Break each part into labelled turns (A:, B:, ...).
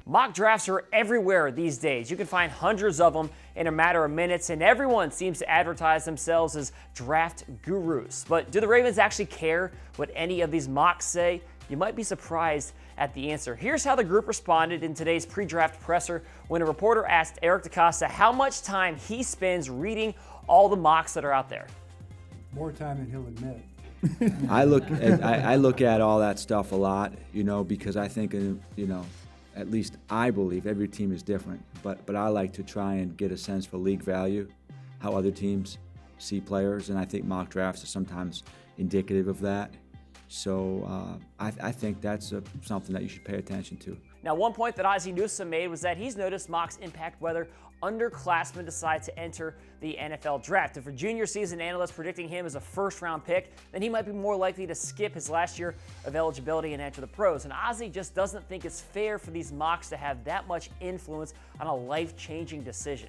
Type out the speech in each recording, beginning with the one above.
A: Mock drafts are everywhere these days. You can find hundreds of them in a matter of minutes, and everyone seems to advertise themselves as draft gurus. But do the Ravens actually care what any of these mocks say? You might be surprised at the answer. Here's how the group responded in today's pre-draft presser when a reporter asked Eric DeCosta how much time he spends reading all the mocks that are out there.
B: More time than he'll admit.
C: I look at all that stuff a lot, because I think, at least I believe every team is different. But I like to try and get a sense for league value, how other teams see players, and I think mock drafts are sometimes indicative of that. So I think that's something that you should pay attention to.
A: Now, one point that Ozzie Newsome made was that he's noticed mocks impact whether underclassmen decide to enter the NFL draft. If a junior season analyst predicting him as a first-round pick, then he might be more likely to skip his last year of eligibility and enter the pros. And Ozzie just doesn't think it's fair for these mocks to have that much influence on a life-changing decision.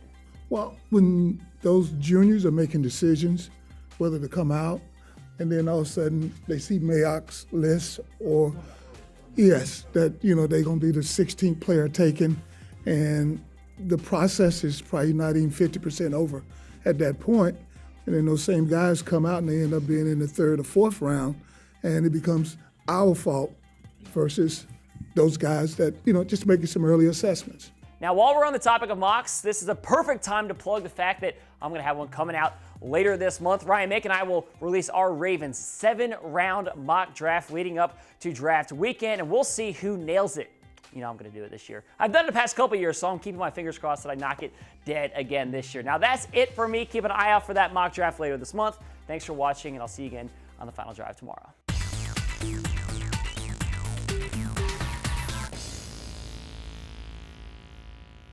D: Well, when those juniors are making decisions whether to come out, and then all of a sudden they see Mayock's list or, yes, that, they're going to be the 16th player taken, and the process is probably not even 50% over at that point. And then those same guys come out and they end up being in the third or fourth round, and it becomes our fault versus those guys that, just making some early assessments.
A: Now, while we're on the topic of mocks, this is a perfect time to plug the fact that I'm going to have one coming out later this month. Ryan Mick and I will release our Ravens 7-round mock draft leading up to draft weekend, and we'll see who nails it. I'm going to do it this year. I've done it the past couple years, so I'm keeping my fingers crossed that I knock it dead again this year. Now, that's it for me. Keep an eye out for that mock draft later this month. Thanks for watching, and I'll see you again on the Final Drive tomorrow.